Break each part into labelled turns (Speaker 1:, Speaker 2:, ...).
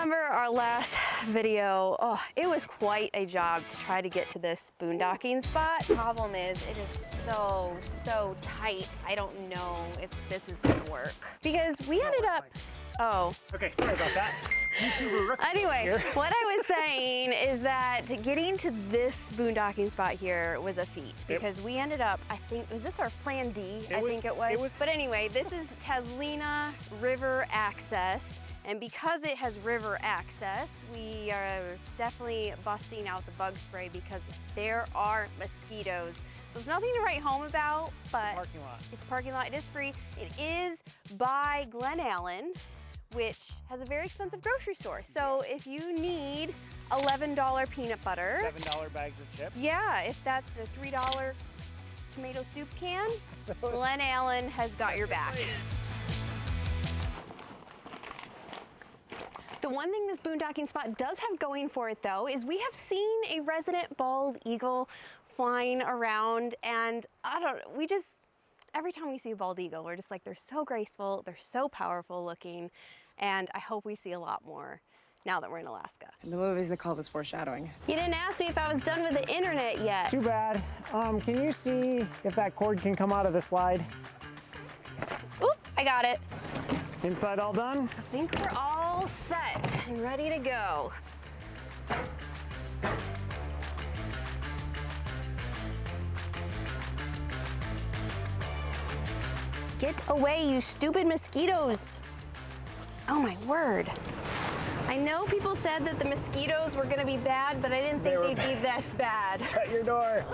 Speaker 1: remember our last video, it was quite a job to try to get to this boondocking spot. Problem is, it is so tight. I don't know if this is gonna work. Because we ended up,
Speaker 2: Okay, sorry about that. YouTuber rookie
Speaker 1: anyway,
Speaker 2: here.
Speaker 1: what I was saying is that getting to this boondocking spot here was a feat because we ended up, I think, was this our plan D? I think it was. But anyway, this is Taslina River Access. And because it has river access, we are definitely busting out the bug spray because there are mosquitoes. So it's nothing to write home about, but
Speaker 2: It's a parking lot.
Speaker 1: It's a parking lot, it is free. It is by Glen Allen, which has a very expensive grocery store. So if you need $11 peanut butter.
Speaker 2: $7 bags of chips.
Speaker 1: Yeah, if that's a $3 tomato soup can, Glen Allen has got your back. The one thing this boondocking spot does have going for it though is we have seen a resident bald eagle flying around, and every time we see a bald eagle, we're just like, they're so graceful, they're so powerful looking, and I hope we see a lot more now that we're in Alaska.
Speaker 3: In the movies, they call this foreshadowing.
Speaker 1: You didn't ask me if I was done with the internet yet.
Speaker 2: Too bad. Can you see if that cord can come out of the slide?
Speaker 1: Oop, I got it.
Speaker 2: Inside all done?
Speaker 1: I think we're all set and ready to go. Get away, you stupid mosquitoes. Oh my word. I know people said that the mosquitoes were gonna be bad, but I didn't think they'd be this bad.
Speaker 2: Shut your door.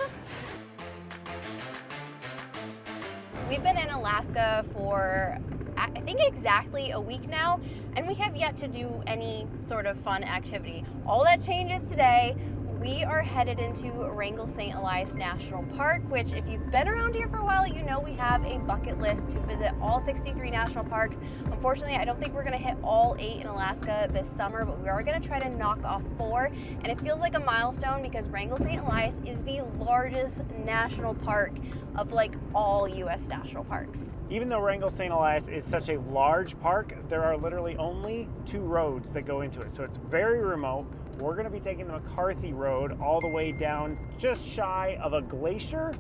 Speaker 1: We've been in Alaska for, I think, exactly a week now, and we have yet to do any sort of fun activity. All that changes today. We are headed into Wrangell St. Elias National Park, which if you've been around here for a while, you know we have a bucket list to visit all 63 national parks. Unfortunately, I don't think we're gonna hit all 8 in Alaska this summer, but we are gonna try to knock off 4. And it feels like a milestone because Wrangell St. Elias is the largest national park of like all US national parks.
Speaker 2: Even though Wrangell St. Elias is such a large park, there are literally only 2 roads that go into it. So it's very remote. We're gonna be taking the McCarthy Road all the way down just shy of a glacier.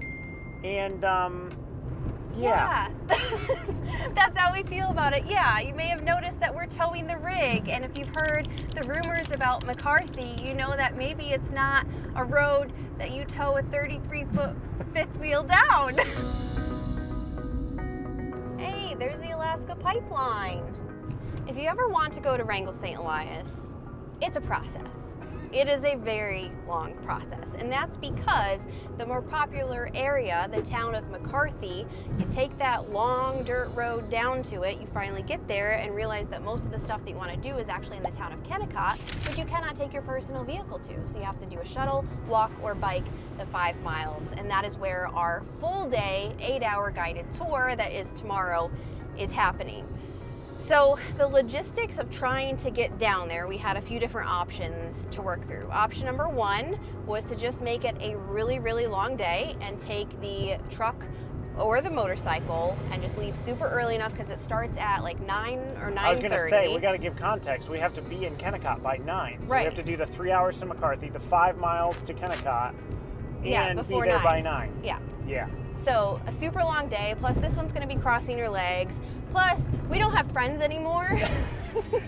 Speaker 2: And yeah.
Speaker 1: That's how we feel about it. Yeah, you may have noticed that we're towing the rig, and if you've heard the rumors about McCarthy, you know that maybe it's not a road that you tow a 33-foot fifth wheel down. Hey, there's the Alaska pipeline. If you ever want to go to Wrangell St. Elias, it's a process. It is a very long process, and that's because the more popular area, the town of McCarthy, you take that long dirt road down to it, you finally get there and realize that most of the stuff that you want to do is actually in the town of Kennicott, but you cannot take your personal vehicle to, so you have to do a shuttle, walk, or bike the 5 miles, and that is where our full day, 8-hour guided tour that is tomorrow is happening. So the logistics of trying to get down there, we had a few different options to work through. Option number 1 was to just make it a really, really long day and take the truck or the motorcycle and just leave super early enough because it starts at like 9 or 9:30.
Speaker 2: I was gonna say, we gotta give context. We have to be in Kennicott by 9. So we have to do the 3 hours to McCarthy, the 5 miles to Kennicott, and be there by 9.
Speaker 1: Yeah.
Speaker 2: Yeah.
Speaker 1: So a super long day, plus this one's gonna be crossing your legs, plus we don't have friends anymore.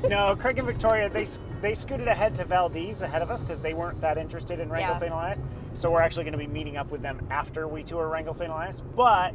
Speaker 2: No, Craig and Victoria, they scooted ahead to Valdez ahead of us because they weren't that interested in Wrangell St. Elias. So we're actually gonna be meeting up with them after we tour Wrangell St. Elias, but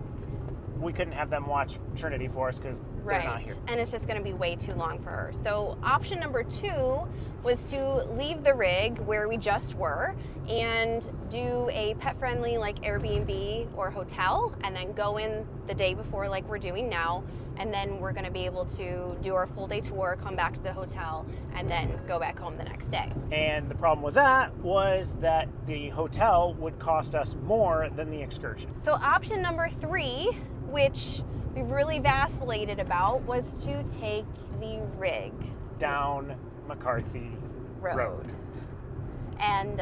Speaker 2: we couldn't have them watch Trinity for us because they're not here.
Speaker 1: And it's just gonna be way too long for her. So option number 2 was to leave the rig where we just were and do a pet-friendly like Airbnb or hotel and then go in the day before like we're doing now, and then we're gonna be able to do our full day tour, come back to the hotel, and then go back home the next day.
Speaker 2: And the problem with that was that the hotel would cost us more than the excursion.
Speaker 1: So option number 3, which we really vacillated about, was to take the rig
Speaker 2: down McCarthy Road.
Speaker 1: And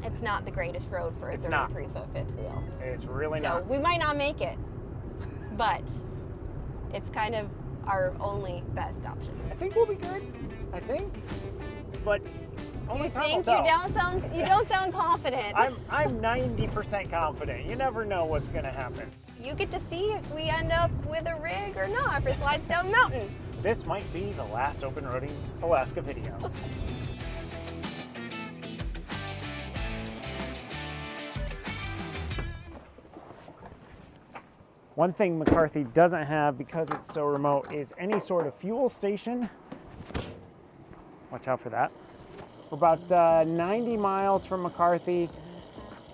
Speaker 1: it's not the greatest road for a 33-foot fifth wheel.
Speaker 2: It's really
Speaker 1: so
Speaker 2: not.
Speaker 1: We might not make it, but it's kind of our only best option.
Speaker 2: I think we'll be good. I I think. But only
Speaker 1: You
Speaker 2: time
Speaker 1: think
Speaker 2: will tell.
Speaker 1: you don't sound confident.
Speaker 2: I'm 90% confident. You never know what's gonna happen.
Speaker 1: You get to see if we end up with a rig or not for slides down the mountain.
Speaker 2: This might be the last open roading Alaska video. One thing McCarthy doesn't have because it's so remote is any sort of fuel station. Watch out for that. We're about 90 miles from McCarthy.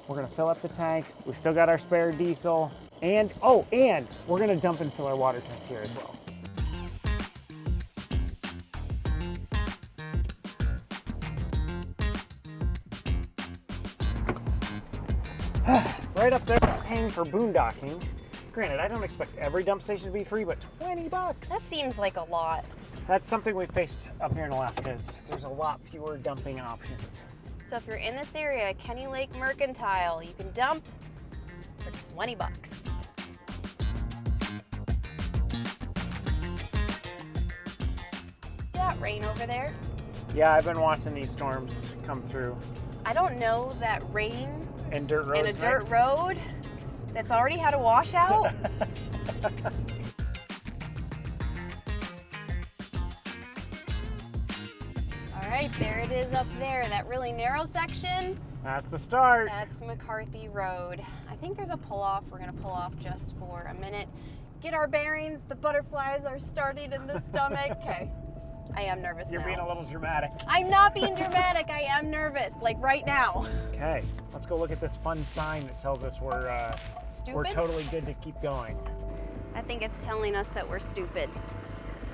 Speaker 2: We're gonna fill up the tank. We've still got our spare diesel. And we're gonna dump and fill our water tanks here as well. Right up there, paying for boondocking. Granted, I don't expect every dump station to be free, but 20 bucks.
Speaker 1: That seems like a lot.
Speaker 2: That's something we faced up here in Alaska is there's a lot fewer dumping options.
Speaker 1: So if you're in this area, Kenny Lake Mercantile, you can dump for 20 bucks. That rain over there.
Speaker 2: Yeah, I've been watching these storms come through.
Speaker 1: I don't know that rain
Speaker 2: And dirt roads
Speaker 1: in a dirt
Speaker 2: mix.
Speaker 1: road that's already had a washout. All right, there it is up there, that really narrow section.
Speaker 2: That's the start.
Speaker 1: That's McCarthy Road. I think there's a pull-off. We're gonna pull off just for a minute. Get our bearings. The butterflies are starting in the stomach. Okay, I am nervous
Speaker 2: You're
Speaker 1: now.
Speaker 2: being a little dramatic.
Speaker 1: I'm not being dramatic. I am nervous, like right now.
Speaker 2: Okay, let's go look at this fun sign that tells us we're
Speaker 1: Stupid?
Speaker 2: totally good to keep going.
Speaker 1: I think it's telling us that we're stupid.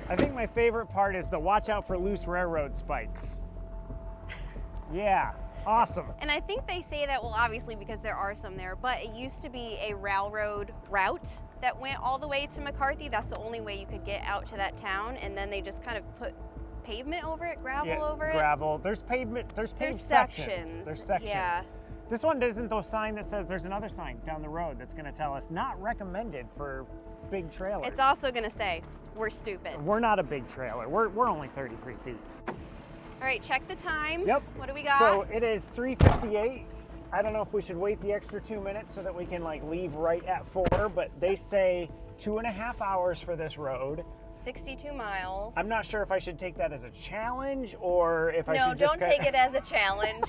Speaker 2: I think my favorite part is the watch out for loose railroad spikes. Yeah, awesome.
Speaker 1: And I think they say that, well, obviously because there are some there, but it used to be a railroad route that went all the way to McCarthy. That's the only way you could get out to that town. And then they just kind of put pavement over it, gravel over it.
Speaker 2: Gravel. There's pavement. There's paved
Speaker 1: sections.
Speaker 2: There's sections.
Speaker 1: Yeah.
Speaker 2: This one isn't the sign that says there's another sign down the road that's going to tell us not recommended for big trailers.
Speaker 1: It's also gonna say we're stupid.
Speaker 2: We're not a big trailer. We're only 33 feet.
Speaker 1: All right, check the time.
Speaker 2: Yep.
Speaker 1: What do we got?
Speaker 2: So it is 3:58. I don't know if we should wait the extra 2 minutes so that we can like leave right at 4, but they say 2.5 hours for this road.
Speaker 1: 62 miles.
Speaker 2: I'm not sure if I should take that as a challenge or if I
Speaker 1: No,
Speaker 2: should just
Speaker 1: don't take it as a challenge.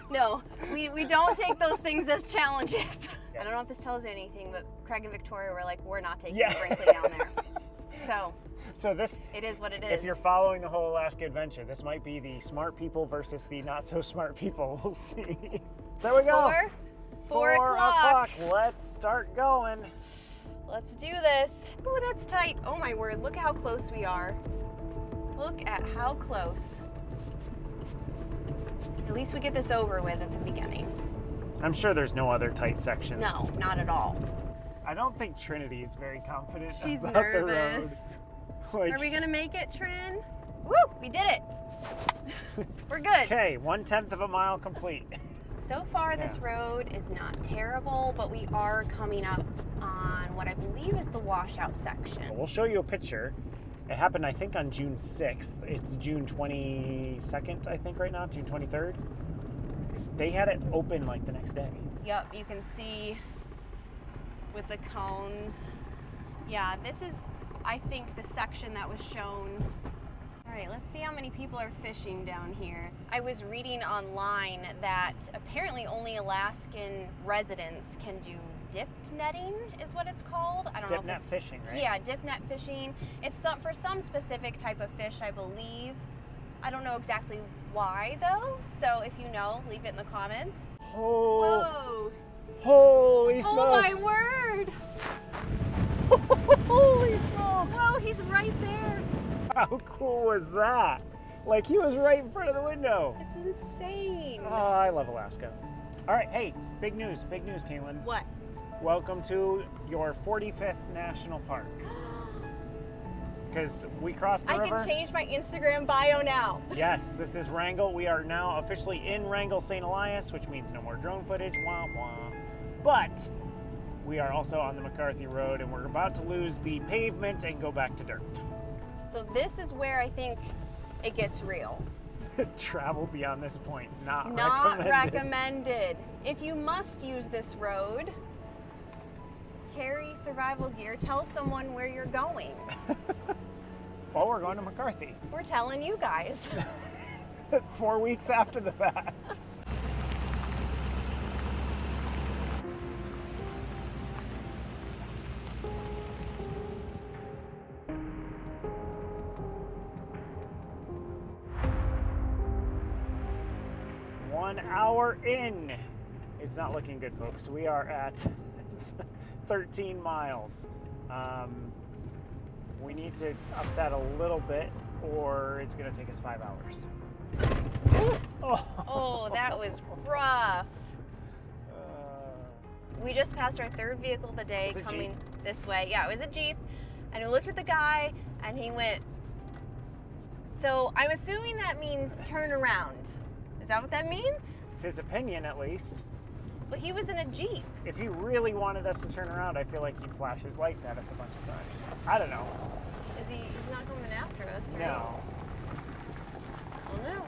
Speaker 1: No, we don't take those things as challenges. I don't know if this tells you anything, but Craig and Victoria were like, we're not taking Brinkley down there. So
Speaker 2: this,
Speaker 1: it is what it is.
Speaker 2: if you're following the whole Alaska adventure, this might be the smart people versus the not so smart people. We'll see. There we go.
Speaker 1: 4 o'clock.
Speaker 2: Let's start going.
Speaker 1: Let's do this. Ooh, that's tight. Oh my word, look how close we are. Look at how close. At least we get this over with at the beginning.
Speaker 2: I'm sure there's no other tight sections.
Speaker 1: No, not at all.
Speaker 2: I don't think Trinity is very confident
Speaker 1: She's
Speaker 2: about
Speaker 1: nervous.
Speaker 2: the road. Like,
Speaker 1: Are we gonna make it, Trin? Woo, we did it. We're good.
Speaker 2: Okay, 1/10 of a mile complete.
Speaker 1: So far, this road is not terrible, but we are coming up on what I believe is the washout section.
Speaker 2: We'll show you a picture. It happened, I think, on June 6th. It's June 22nd, I think, right now, June 23rd. They had it open like the next day.
Speaker 1: Yep, you can see with the cones. Yeah, this is, I think, the section that was shown. All right, let's see how many people are fishing down here. I was reading online that apparently only Alaskan residents can do dip netting, is what it's called. I don't know
Speaker 2: Dip
Speaker 1: if
Speaker 2: net
Speaker 1: it's
Speaker 2: fishing, right?
Speaker 1: Yeah, dip net fishing. It's for some specific type of fish, I believe. I don't know exactly why though. So if you know, leave it in the comments.
Speaker 2: Oh,
Speaker 1: Whoa!
Speaker 2: holy smokes!
Speaker 1: Oh my word!
Speaker 2: Holy smokes!
Speaker 1: Whoa, he's right there.
Speaker 2: How cool was that? Like he was right in front of the window.
Speaker 1: It's insane.
Speaker 2: Oh, I love Alaska. All right, hey, big news, Kalyn.
Speaker 1: What?
Speaker 2: Welcome to your 45th national park. Because we crossed the
Speaker 1: I
Speaker 2: river.
Speaker 1: can change my Instagram bio now.
Speaker 2: Yes, this is Wrangell. We are now officially in Wrangell, St. Elias, which means no more drone footage, wah wah. But we are also on the McCarthy Road and we're about to lose the pavement and go back to dirt.
Speaker 1: So this is where I think it gets real.
Speaker 2: Travel beyond this point, not
Speaker 1: recommended. If you must use this road, carry survival gear. Tell someone where you're going.
Speaker 2: Well, we're going to McCarthy.
Speaker 1: We're telling you guys.
Speaker 2: 4 weeks after the fact. One hour in. It's not looking good, folks. We are at 13 miles. We need to up that a little bit or it's going to take us 5 hours.
Speaker 1: Oh, that was rough. We just passed our third vehicle of the day coming this way. Yeah, it was a Jeep. And we looked at the guy and he went, so I'm assuming that means turn around. Is that what that means?
Speaker 2: It's his opinion, at least.
Speaker 1: But he was in a Jeep.
Speaker 2: If he really wanted us to turn around, I feel like he'd flash his lights at us a bunch of times. I don't know.
Speaker 1: He's not coming after us, right?
Speaker 2: No.
Speaker 1: I don't know.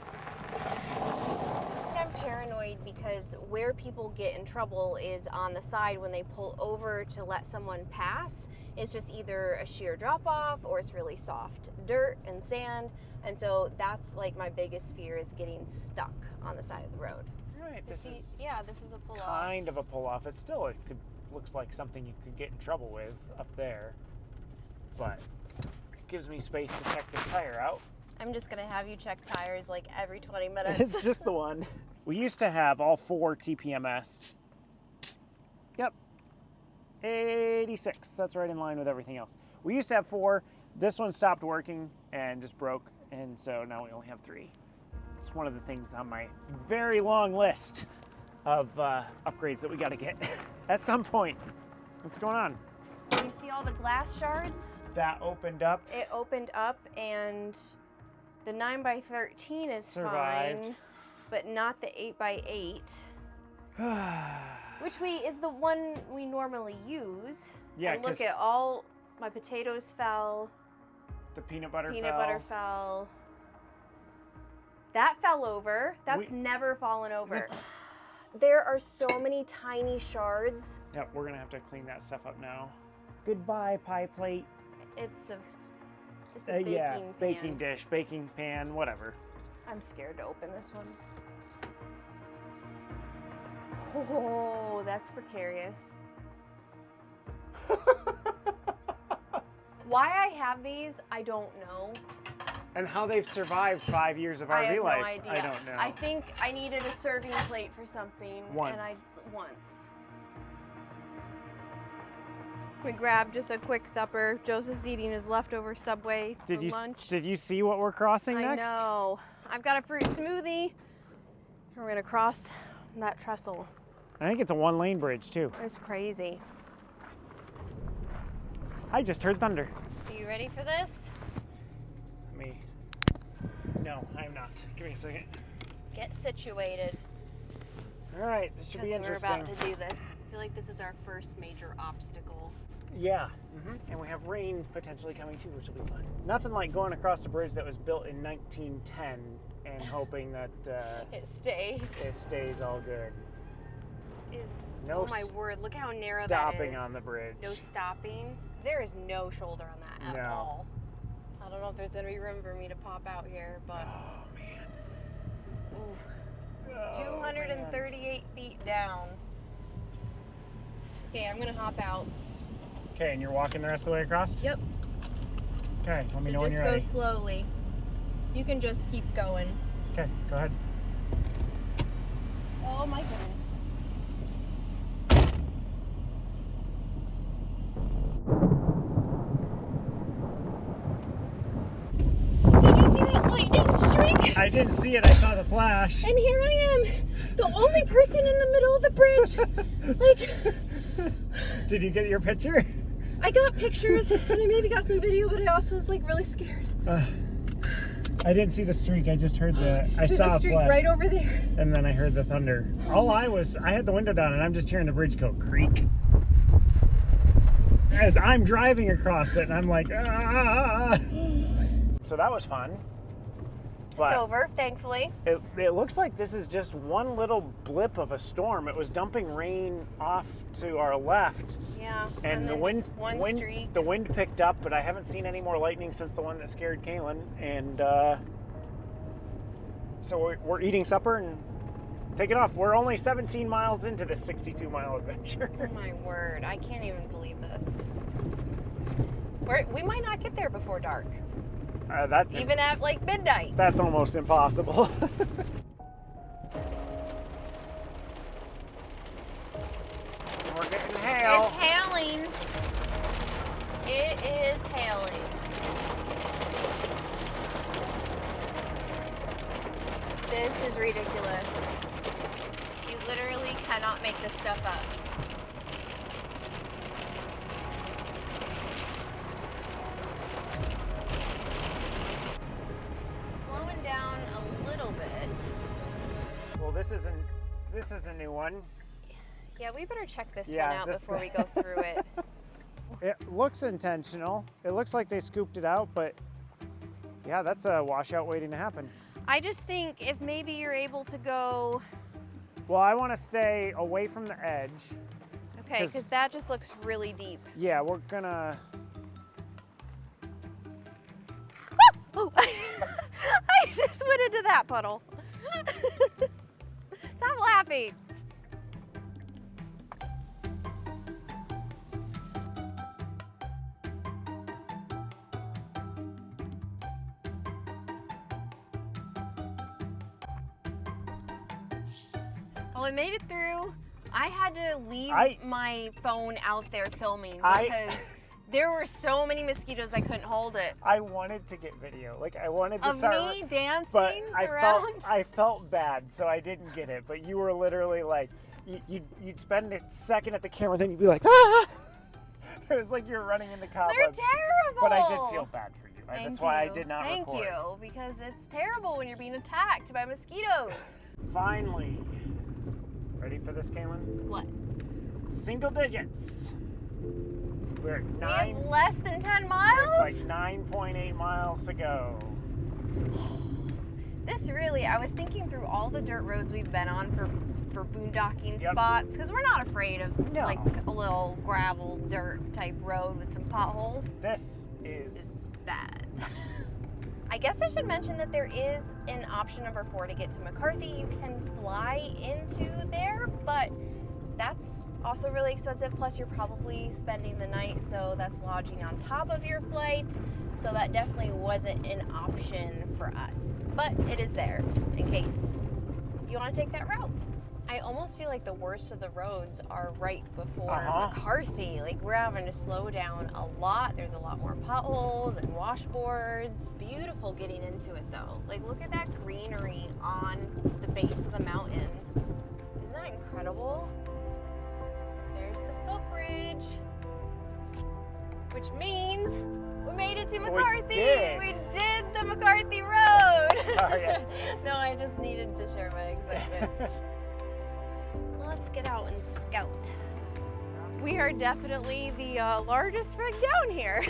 Speaker 1: I'm paranoid because where people get in trouble is on the side when they pull over to let someone pass. It's just either a sheer drop off or it's really soft dirt and sand. And so that's like my biggest fear is getting stuck on the side of the road.
Speaker 2: Right, this is
Speaker 1: a pull off.
Speaker 2: Kind of a pull off. It looks like something you could get in trouble with up there. But it gives me space to check this tire out.
Speaker 1: I'm just gonna have you check tires like every 20 minutes.
Speaker 2: It's just the one. We used to have all 4 TPMS. Yep. 86. That's right in line with everything else. We used to have 4. This one stopped working and just broke. And so now we only have 3. It's one of the things on my very long list of upgrades that we got to get at some point. What's going on?
Speaker 1: Do you see all the glass shards?
Speaker 2: That opened up.
Speaker 1: It opened up and the 9x13 is
Speaker 2: survived.
Speaker 1: Fine, but not the 8x8. Which is the one we normally use.
Speaker 2: Yeah,
Speaker 1: and look at all my potatoes fell.
Speaker 2: The peanut butter
Speaker 1: fell. That fell over. That's never fallen over. There are so many tiny shards.
Speaker 2: Yeah, we're gonna have to clean that stuff up now. Goodbye, pie plate.
Speaker 1: It's a baking pan.
Speaker 2: Baking dish, baking pan, whatever.
Speaker 1: I'm scared to open this one. Oh, that's precarious. Why I have these, I don't know.
Speaker 2: And how they've survived 5 years of RV life,
Speaker 1: no idea.
Speaker 2: I don't know.
Speaker 1: I think I needed a serving plate for something.
Speaker 2: Once.
Speaker 1: We grabbed just a quick supper. Joseph's eating his leftover Subway for lunch.
Speaker 2: Did you see what we're crossing next?
Speaker 1: I know. I've got a fruit smoothie. We're gonna cross that trestle.
Speaker 2: I think it's a 1-lane bridge too.
Speaker 1: It's crazy.
Speaker 2: I just heard thunder.
Speaker 1: Are you ready for this?
Speaker 2: No, I'm not. Give me a second.
Speaker 1: Get situated.
Speaker 2: All right, this should be interesting.
Speaker 1: We're about to do this. I feel like this is our first major obstacle.
Speaker 2: Yeah, and we have rain potentially coming too, which will be fun. Nothing like going across a bridge that was built in 1910 and hoping that
Speaker 1: it stays.
Speaker 2: It stays all good.
Speaker 1: Oh my word, look how narrow that is.
Speaker 2: Stopping on the bridge.
Speaker 1: No stopping. There is no shoulder on that at all. I don't know if there's going to be room for me to pop out here, but...
Speaker 2: Oh, man.
Speaker 1: Ooh. 238 feet down. Okay, I'm going to hop out.
Speaker 2: Okay, and you're walking the rest of the way across?
Speaker 1: Yep.
Speaker 2: Okay, let me know when you're ready.
Speaker 1: Just go slowly. You can just keep going.
Speaker 2: Okay, go ahead.
Speaker 1: Oh my goodness.
Speaker 2: I didn't see it, I saw the flash.
Speaker 1: And here I am, the only person in the middle of the bridge.
Speaker 2: Did you get your picture?
Speaker 1: I got pictures, and I maybe got some video, but I also was like really scared.
Speaker 2: I didn't see the streak, I just heard
Speaker 1: There's a streak right over there.
Speaker 2: And then I heard the thunder. I had the window down and I'm just hearing the bridge go creak. As I'm driving across it and I'm like, ah. So that was fun. But
Speaker 1: it's over, thankfully.
Speaker 2: it looks like this is just one little blip of a storm. It was dumping rain off to our left.
Speaker 1: Yeah,
Speaker 2: And the
Speaker 1: then
Speaker 2: wind,
Speaker 1: just one streak.
Speaker 2: the wind picked up, but I haven't seen any more lightning since the one that scared Kalyn. And so we're eating supper and taking off. We're only 17 miles into this 62-mile adventure.
Speaker 1: Oh my word, I can't even believe this. We might not get there before dark.
Speaker 2: That's
Speaker 1: Even at like midnight.
Speaker 2: That's almost impossible. We're getting hail.
Speaker 1: It's hailing. It is hailing. This is ridiculous. You literally cannot make this stuff up. Slowing down a little bit.
Speaker 2: Well, this is a new one.
Speaker 1: Yeah, we better check this
Speaker 2: Yeah,
Speaker 1: one out
Speaker 2: this-
Speaker 1: before we go through it.
Speaker 2: It looks intentional. It looks like they scooped it out, but yeah, that's a washout waiting to happen.
Speaker 1: I just think if maybe you're able to go,
Speaker 2: Well, I want to stay away from the edge.
Speaker 1: okay, because that just looks really deep.
Speaker 2: Yeah, we're gonna.
Speaker 1: Oh, I just went into that puddle. Stop laughing. Well, I made it through. I had to leave my phone out there filming because there were so many mosquitoes I couldn't hold it.
Speaker 2: I wanted to get video. Like I wanted to
Speaker 1: Of
Speaker 2: start.
Speaker 1: me dancing
Speaker 2: but
Speaker 1: around.
Speaker 2: I felt bad, so I didn't get it. But you were literally like, you'd spend a second at the camera, then you'd be like, ah! It was like you're running into cobwebs.
Speaker 1: They're terrible.
Speaker 2: But I did feel bad for you. That's why I
Speaker 1: you.
Speaker 2: did not
Speaker 1: Thank
Speaker 2: record.
Speaker 1: you, because it's terrible when you're being attacked by mosquitoes.
Speaker 2: Finally. Ready for this, Kalyn?
Speaker 1: What?
Speaker 2: Single digits. We're at
Speaker 1: We
Speaker 2: 9.
Speaker 1: have less than 10
Speaker 2: We're
Speaker 1: miles?
Speaker 2: like 9.8 miles to go.
Speaker 1: This really, I was thinking through all the dirt roads we've been on for boondocking
Speaker 2: Yep.
Speaker 1: spots, because we're not afraid of
Speaker 2: No.
Speaker 1: like a little gravel dirt type road with some potholes.
Speaker 2: This is
Speaker 1: It's bad. I guess I should mention that there is an option number 4 to get to McCarthy. You can fly into there, but that's also really expensive. Plus, you're probably spending the night, so that's lodging on top of your flight. So that definitely wasn't an option for us, but it is there in case you want to take that route. I almost feel like the worst of the roads are right before McCarthy. Like we're having to slow down a lot. There's a lot more potholes and washboards. Beautiful getting into it though. Like look at that greenery on the base of the mountain. Isn't that incredible? There's the footbridge, which means we made it to McCarthy. We did the McCarthy Road.
Speaker 2: Sorry.
Speaker 1: No, I just needed to share my excitement. Let's get out and scout. We are definitely the largest rig down here.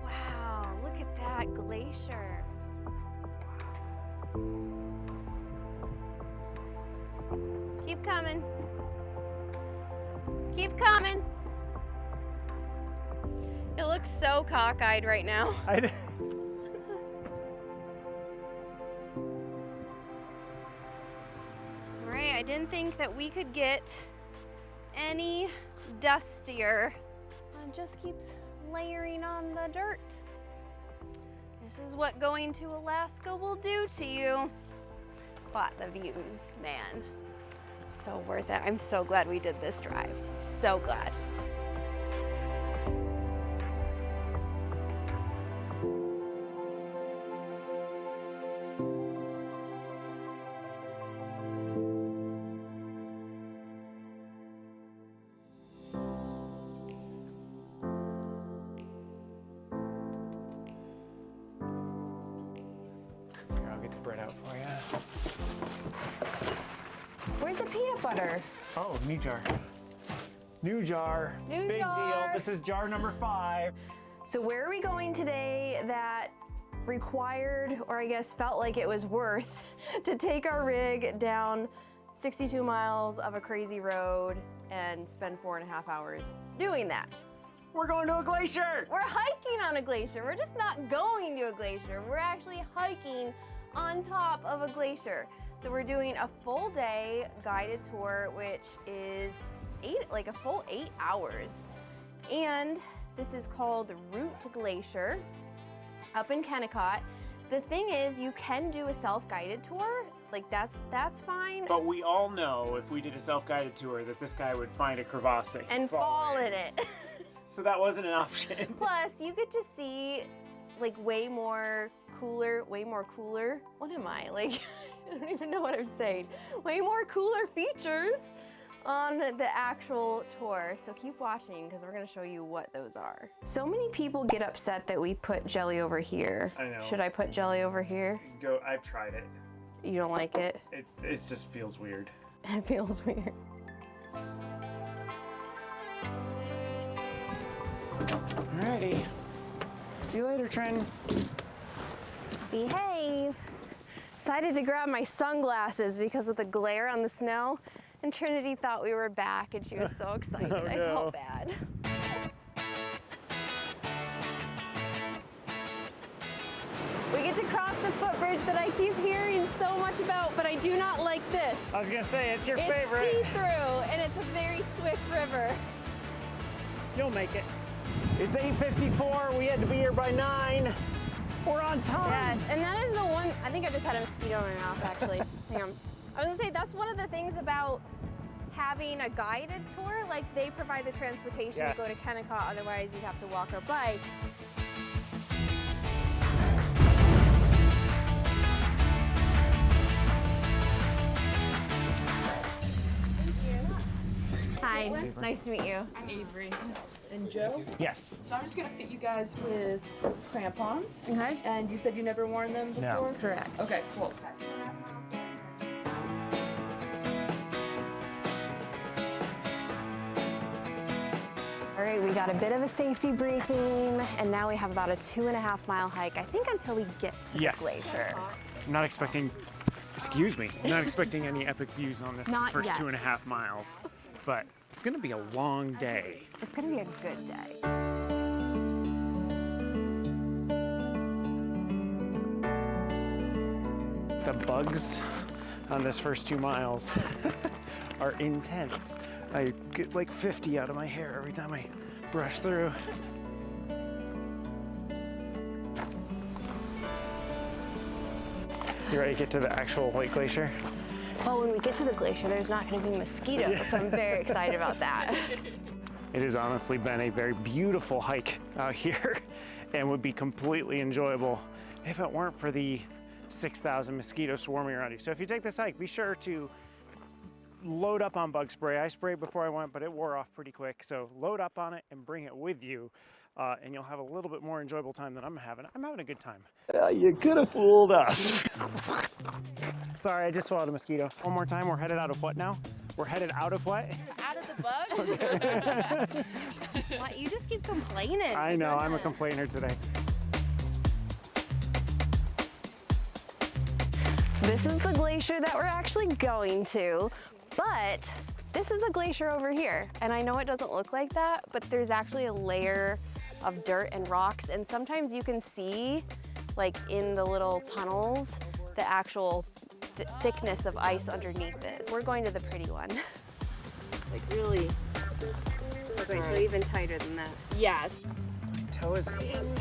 Speaker 1: Wow, look at that glacier. Keep coming. Keep coming. It looks so cockeyed right now. Right, I didn't think that we could get any dustier. It just keeps layering on the dirt. This is what going to Alaska will do to you. But the views, man, it's so worth it. I'm so glad we did this drive. So glad.
Speaker 2: I'll get the bread out for you.
Speaker 3: Where's the peanut butter?
Speaker 2: Oh, new jar. New jar.
Speaker 1: New
Speaker 2: Big
Speaker 1: jar.
Speaker 2: deal. This is jar number 5.
Speaker 1: So where are we going today that required, or I guess felt like it was worth, to take our rig down 62 miles of a crazy road and spend 4.5 hours doing that?
Speaker 2: We're going to a glacier!
Speaker 1: We're hiking on a glacier. We're just not going to a glacier. We're actually hiking on top of a glacier. So we're doing a full day guided tour, which is a full 8 hours. And this is called the Route to Glacier up in Kennicott. The thing is, you can do a self-guided tour. Like that's fine.
Speaker 2: But we all know if we did a self-guided tour that this guy would find a crevasse that
Speaker 1: and fall in it.
Speaker 2: So that wasn't an option.
Speaker 1: Plus, you get to see like way more cooler. What am I? Like, I don't even know what I'm saying. Way more cooler features on the actual tour. So keep watching because we're gonna show you what those are. So many people get upset that we put jelly over here.
Speaker 2: I know.
Speaker 1: Should I put jelly over here?
Speaker 2: Go, I've tried it.
Speaker 1: You don't like it?
Speaker 2: It just feels weird.
Speaker 1: It feels weird.
Speaker 2: Alrighty. See you later, Trin.
Speaker 1: Behave. Decided to grab my sunglasses because of the glare on the snow, and Trinity thought we were back and she was so excited.
Speaker 2: Oh, no.
Speaker 1: I felt bad. We get to cross the footbridge that I keep hearing so much about, but I do not like this.
Speaker 2: I was gonna say, it's your
Speaker 1: It's
Speaker 2: favorite.
Speaker 1: see-through, and it's a very swift river.
Speaker 2: You'll make it. It's 8:54, we had to be here by 9. We're on time.
Speaker 1: Yes, and that is the one, I think I just had a mosquito in my mouth actually. Hang on. I was gonna say, that's one of the things about having a guided tour, like they provide the transportation
Speaker 2: Yes.
Speaker 1: to go to Kennicott, otherwise you'd have to walk or bike. Hi, nice to meet you.
Speaker 4: I'm Avery. And Joe?
Speaker 2: Yes.
Speaker 4: So I'm just gonna fit you guys with crampons.
Speaker 1: Okay.
Speaker 4: And you said you never worn them before?
Speaker 2: No.
Speaker 1: Correct.
Speaker 4: Okay, cool.
Speaker 1: All right, we got a bit of a safety briefing, and now we have about a 2.5 mile hike, I think, until we get to
Speaker 2: Yes.
Speaker 1: the glacier.
Speaker 2: I'm not expecting, excuse me, I'm not expecting any epic views on this
Speaker 1: Not
Speaker 2: first
Speaker 1: yet.
Speaker 2: 2.5 miles, but it's gonna be a long day.
Speaker 1: It's gonna be a good day.
Speaker 2: The bugs on this first 2 miles are intense. I get like 50 out of my hair every time I brush through. You ready to get to the actual White Glacier?
Speaker 1: Well, when we get to the glacier, there's not gonna be mosquitoes, so I'm very excited about that.
Speaker 2: It has honestly been a very beautiful hike out here and would be completely enjoyable if it weren't for the 6,000 mosquitoes swarming around you. So if you take this hike, be sure to load up on bug spray. I sprayed before I went, but it wore off pretty quick. So load up on it and bring it with you, and you'll have a little bit more enjoyable time than I'm having. I'm having a good time. You could have fooled us. Sorry, I just swallowed a mosquito. One more time, we're headed out of what now? We're headed out of what?
Speaker 4: Out of the bug?
Speaker 1: What? You just keep complaining.
Speaker 2: I know, I'm a complainer today.
Speaker 1: This is the glacier that we're actually going to, but this is a glacier over here. And I know it doesn't look like that, but there's actually a layer of dirt and rocks, and sometimes you can see, like in the little tunnels, the actual thickness of ice underneath it. We're going to the pretty one.
Speaker 4: Like really?
Speaker 1: Okay, so even tighter than that.
Speaker 4: Yeah.
Speaker 2: Toe is in.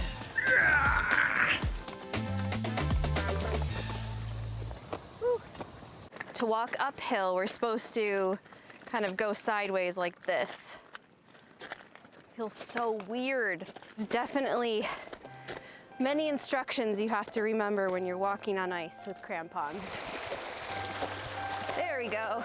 Speaker 1: To walk uphill, we're supposed to kind of go sideways like this. Feels so weird. There's definitely many instructions you have to remember when you're walking on ice with crampons. There we go.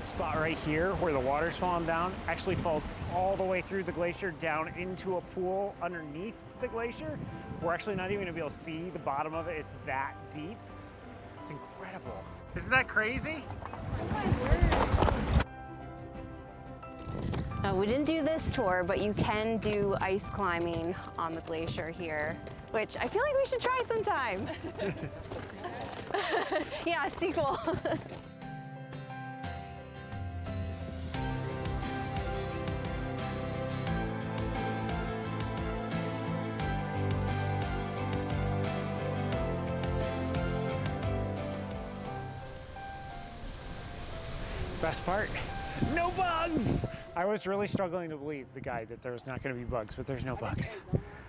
Speaker 2: Spot right here where the water's falling down actually falls all the way through the glacier down into a pool underneath the glacier. We're actually not even gonna be able to see the bottom of it. It's that deep. It's That's incredible. Isn't that crazy?
Speaker 1: No, we didn't do this tour, but you can do ice climbing on the glacier here, which I feel like we should try sometime. Yeah, sequel.
Speaker 2: Best part, no bugs! I was really struggling to believe the guy that there was not gonna be bugs, but there's no bugs.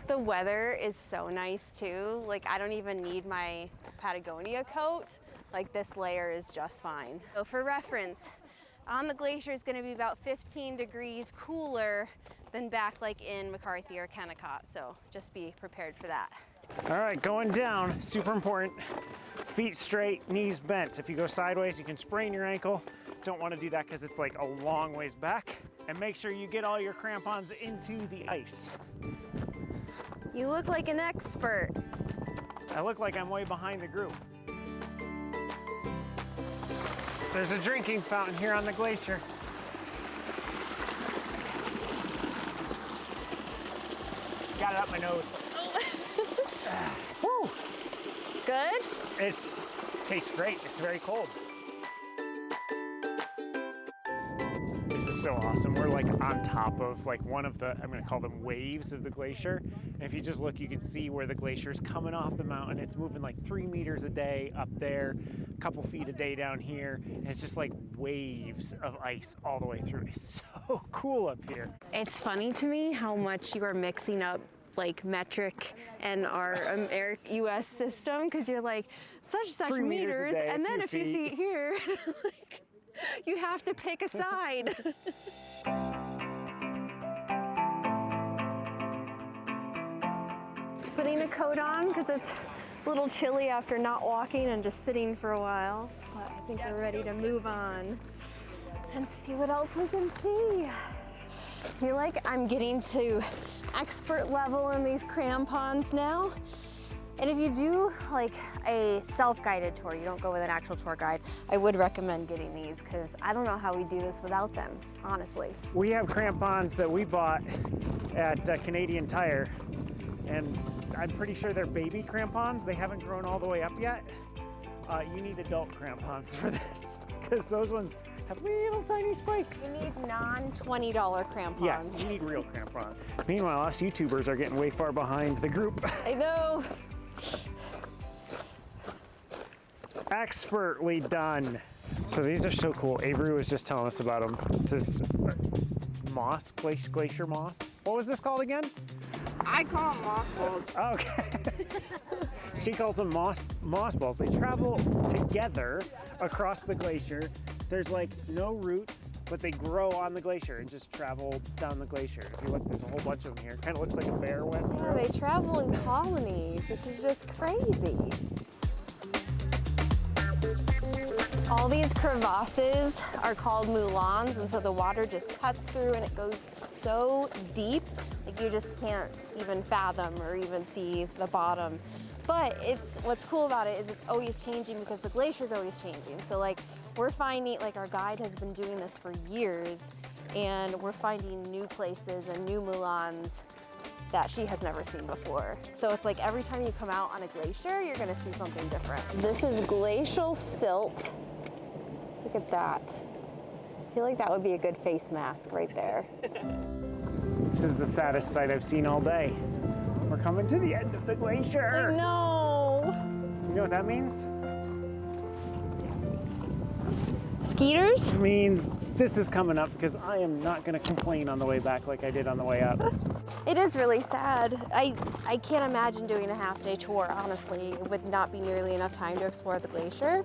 Speaker 1: The weather is so nice too. Like, I don't even need my Patagonia coat. Like, this layer is just fine. So for reference, on the glacier is gonna be about 15 degrees cooler than back like in McCarthy or Kennicott. So just be prepared for that.
Speaker 2: All right, going down, super important. Feet straight, knees bent. If you go sideways, you can sprain your ankle. Don't want to do that because it's like a long ways back. And make sure you get all your crampons into the ice.
Speaker 1: You look like an expert.
Speaker 2: I look like I'm way behind the group. There's a drinking fountain here on the glacier. Got it up my nose. Woo!
Speaker 1: Good?
Speaker 2: It tastes great. It's very cold. This is so awesome. We're like on top of like one of the, I'm gonna call them waves of the glacier. And if you just look, you can see where the glacier is coming off the mountain. It's moving like 3 meters a day up there, a couple feet a day down here. And it's just like waves of ice all the way through. It's so cool up here.
Speaker 1: It's funny to me how much you are mixing up like metric and our US system, because you're like such
Speaker 2: 3 meters a
Speaker 1: meters
Speaker 2: day,
Speaker 1: and then a few
Speaker 2: feet.
Speaker 1: feet here. Like, you have to pick a side. Putting a coat on because it's a little chilly after not walking and just sitting for a while. But I think we're ready to move on and see what else we can see. I feel like I'm getting to expert level in these crampons now. And if you do like a self-guided tour, you don't go with an actual tour guide, I would recommend getting these because I don't know how we do this without them, honestly.
Speaker 2: We have crampons that we bought at Canadian Tire, and I'm pretty sure they're baby crampons. They haven't grown all the way up yet. You need adult crampons for this because those ones have little tiny spikes.
Speaker 1: You need non-$20 crampons.
Speaker 2: Yeah, you need real crampons. Meanwhile, us YouTubers are getting way far behind the group.
Speaker 1: I know.
Speaker 2: Expertly done. So these are so cool. Avery was just telling us about them. This is moss, glacier moss. What was this called again?
Speaker 4: I call them moss balls.
Speaker 2: Okay. She calls them moss balls. They travel together across the glacier. There's like no roots, but they grow on the glacier and just travel down the glacier. If you look, there's a whole bunch of them here. Kind of looks like a bear went through.
Speaker 1: Yeah, they travel in colonies, which is just crazy. All these crevasses are called moulins, and so the water just cuts through and it goes so deep, like you just can't even fathom or even see the bottom. But what's cool about it is it's always changing because the glacier is always changing. So like we're finding, like our guide has been doing this for years, and we're finding new places and new moulins that she has never seen before. So it's like every time you come out on a glacier, you're gonna see something different. This is glacial silt. Look at that. I feel like that would be a good face mask right there.
Speaker 2: This is the saddest sight I've seen all day. We're coming to the end of the glacier.
Speaker 1: I know.
Speaker 2: You know what that means?
Speaker 1: Skeeters?
Speaker 2: It means this is coming up because I am not gonna complain on the way back like I did on the way up.
Speaker 1: It is really sad. I can't imagine doing a half-day tour, honestly. It would not be nearly enough time to explore the glacier.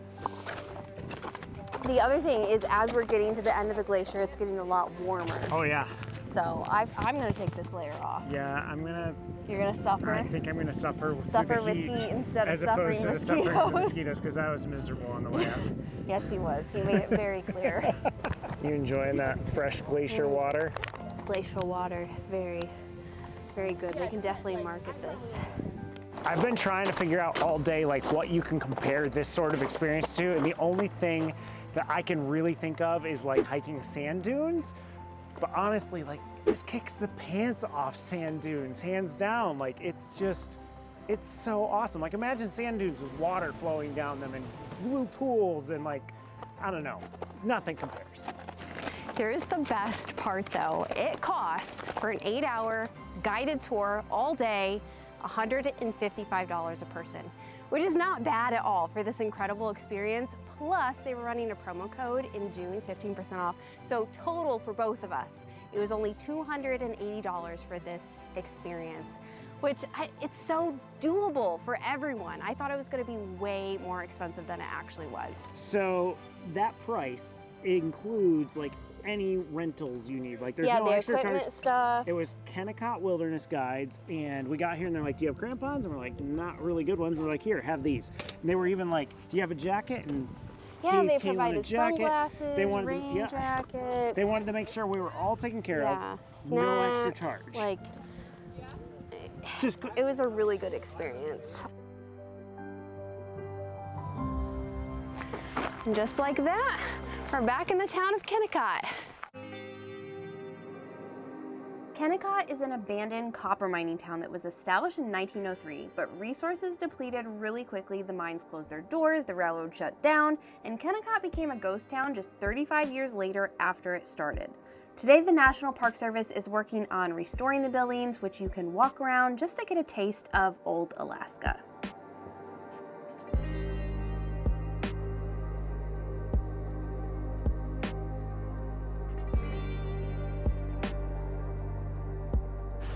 Speaker 1: The other thing is, as we're getting to the end of the glacier, it's getting a lot warmer.
Speaker 2: Oh yeah.
Speaker 1: So I'm gonna take this layer off.
Speaker 2: Yeah,
Speaker 1: You're gonna suffer?
Speaker 2: I think I'm gonna suffer
Speaker 1: Suffer
Speaker 2: through the
Speaker 1: with heat instead of
Speaker 2: as
Speaker 1: suffering
Speaker 2: opposed to suffering
Speaker 1: mosquitoes.
Speaker 2: the mosquitoes, because I was miserable on the way up.
Speaker 1: Yes, he was. He made it very clear.
Speaker 2: You enjoying that fresh glacier water?
Speaker 1: Glacial water, very, very good. They can definitely market this.
Speaker 2: I've been trying to figure out all day like what you can compare this sort of experience to, and the only thing that I can really think of is like hiking sand dunes. But honestly, like this kicks the pants off sand dunes, hands down. Like it's so awesome. Like imagine sand dunes with water flowing down them and blue pools and like, I don't know, nothing compares.
Speaker 1: Here's the best part though. It costs for an 8-hour guided tour all day, $155 a person, which is not bad at all for this incredible experience. Plus they were running a promo code in June, 15% off. So total for both of us, it was only $280 for this experience, which it's so doable for everyone. I thought it was gonna be way more expensive than it actually was.
Speaker 2: So that price includes like any rentals you need. Like there's no
Speaker 1: the
Speaker 2: extra
Speaker 1: equipment
Speaker 2: charge.
Speaker 1: stuff.
Speaker 2: It was Kennicott Wilderness Guides, and we got here and they're like, do you have crampons? And we're like, not really good ones. They're like, here, have these. And they were even like, do you have a jacket? And
Speaker 1: Yeah,
Speaker 2: gave
Speaker 1: they
Speaker 2: Kalyn a
Speaker 1: provided
Speaker 2: jacket.
Speaker 1: sunglasses,
Speaker 2: They wanted-
Speaker 1: rain
Speaker 2: yeah.
Speaker 1: jackets.
Speaker 2: They wanted to make sure we were all taken care of.
Speaker 1: snacks,
Speaker 2: No extra charge.
Speaker 1: Like,
Speaker 2: Just go-
Speaker 1: it was a really good experience. And just like that, we're back in the town of Kennicott. Kennicott is an abandoned copper mining town that was established in 1903, but resources depleted really quickly. The mines closed their doors, the railroad shut down, and Kennicott became a ghost town just 35 years later after it started. Today, the National Park Service is working on restoring the buildings, which you can walk around just to get a taste of old Alaska.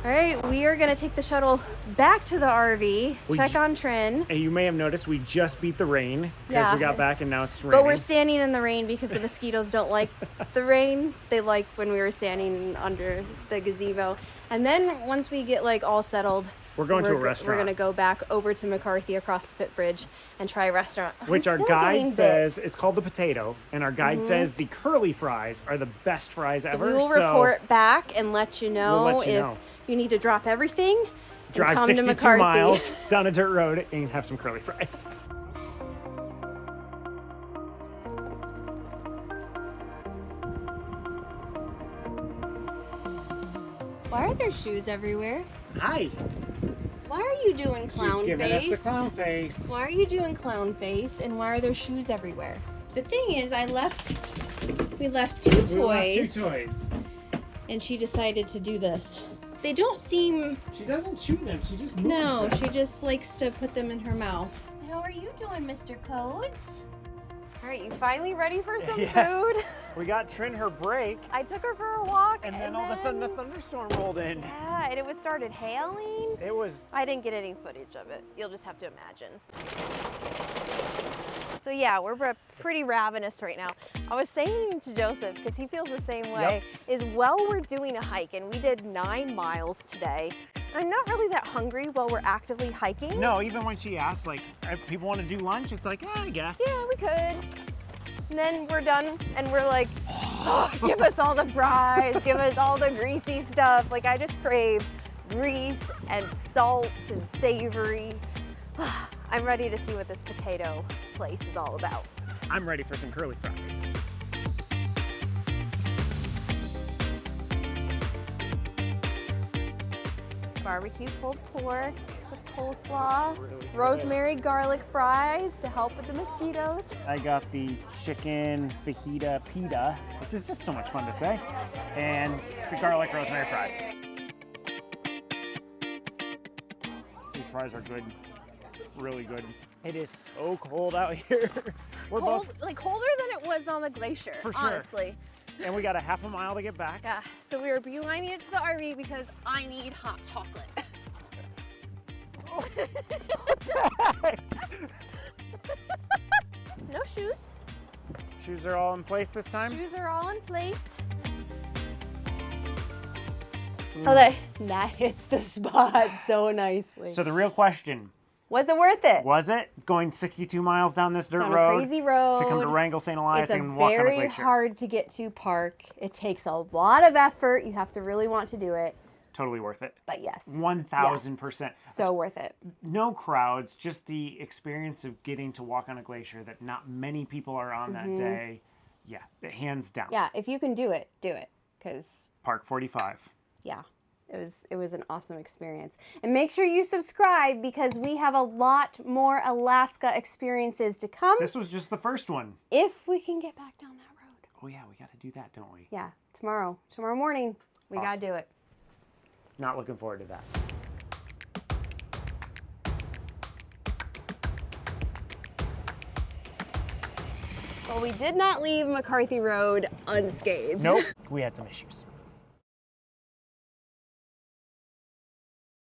Speaker 1: All right, we are gonna take the shuttle back to the RV, check on Trin.
Speaker 2: And you may have noticed we just beat the rain because
Speaker 1: Yeah,
Speaker 2: we got back and now it's raining.
Speaker 1: But we're standing in the rain because the mosquitoes don't like the rain. They like when we were standing under the gazebo. And then once we get like all settled,
Speaker 2: We're going to a restaurant.
Speaker 1: We're gonna go back over to McCarthy across the footbridge and try a restaurant.
Speaker 2: Which
Speaker 1: I'm
Speaker 2: our
Speaker 1: still
Speaker 2: guide
Speaker 1: getting
Speaker 2: says,
Speaker 1: bit.
Speaker 2: it's called the Potato, and our guide says the curly fries are the best fries
Speaker 1: So
Speaker 2: ever.
Speaker 1: we will report back and let you know
Speaker 2: We'll let you
Speaker 1: if
Speaker 2: know.
Speaker 1: you need to drop everything and
Speaker 2: Drive
Speaker 1: come to
Speaker 2: 62
Speaker 1: McCarthy.
Speaker 2: miles down a dirt road and have some curly fries.
Speaker 1: Why are there shoes everywhere?
Speaker 2: Hi.
Speaker 1: Why are you doing clown
Speaker 2: She's giving
Speaker 1: face?
Speaker 2: us the clown face.
Speaker 1: Why are you doing clown face? And why are there shoes everywhere? The thing is, we left
Speaker 2: We
Speaker 1: two
Speaker 2: left
Speaker 1: toys,
Speaker 2: 2 toys.
Speaker 1: and she decided to do this. They don't seem.
Speaker 2: She doesn't chew them, she just moves
Speaker 1: No,
Speaker 2: them.
Speaker 1: she just likes to put them in her mouth. How are you doing, Mr. Codes? All right, you finally ready for some
Speaker 2: Yes.
Speaker 1: food?
Speaker 2: We got Trin her break,
Speaker 1: I took her for a walk,
Speaker 2: and then all of a sudden a thunderstorm rolled in.
Speaker 1: Yeah, and it started hailing.
Speaker 2: It was,
Speaker 1: I didn't get any footage of it. You'll just have to imagine. So yeah, we're pretty ravenous right now. I was saying to Joseph, because he feels the same way, is while we're doing a hike, and we did 9 miles today, I'm not really that hungry while we're actively hiking.
Speaker 2: no, even when she asked, like, if people want to do lunch, it's like, yeah, I guess.
Speaker 1: Yeah, we could. And then we're done, and we're like, oh, give us all the fries, give us all the greasy stuff. Like, I just crave grease and salt and savory. I'm ready to see what this potato place is all about.
Speaker 2: I'm ready for some curly fries.
Speaker 1: Barbecue pulled pork with coleslaw,
Speaker 2: Really good.
Speaker 1: rosemary garlic fries to help with the mosquitoes.
Speaker 2: I got the chicken fajita pita, which is just so much fun to say, and the garlic rosemary fries. These fries are good, really good. It is so cold out here. We're
Speaker 1: Cold, like colder than it was on the glacier,
Speaker 2: For sure.
Speaker 1: honestly.
Speaker 2: and we got a half a mile to get back.
Speaker 1: Yeah, so we were beelining it to the RV because I need hot chocolate. No shoes.
Speaker 2: Shoes are all in place this time.
Speaker 1: Shoes are all in place. Oh, that hits the spot so nicely.
Speaker 2: So the real question,
Speaker 1: Was it worth it?
Speaker 2: was it going 62 miles down this dirt
Speaker 1: Down
Speaker 2: road
Speaker 1: a crazy road
Speaker 2: to come to Wrangell St. Elias
Speaker 1: It's a
Speaker 2: and walk on a
Speaker 1: very
Speaker 2: glacier?
Speaker 1: hard to get to park. It takes a lot of effort. You have to really want to do it.
Speaker 2: totally worth it.
Speaker 1: But yes.
Speaker 2: 1000%.
Speaker 1: So worth it.
Speaker 2: No crowds, just the experience of getting to walk on a glacier that not many people are on that day. Yeah, hands down.
Speaker 1: Yeah, if you can do it, do it. Because
Speaker 2: Park 45.
Speaker 1: yeah, it was an awesome experience. And make sure you subscribe because we have a lot more Alaska experiences to come.
Speaker 2: This was just the first one.
Speaker 1: If we can get back down that road.
Speaker 2: Oh yeah, we got to do that, don't we?
Speaker 1: Yeah, tomorrow morning, we
Speaker 2: Awesome.
Speaker 1: gotta do it.
Speaker 2: Not looking forward to that.
Speaker 1: Well, we did not leave McCarthy Road unscathed.
Speaker 2: Nope, we had some issues.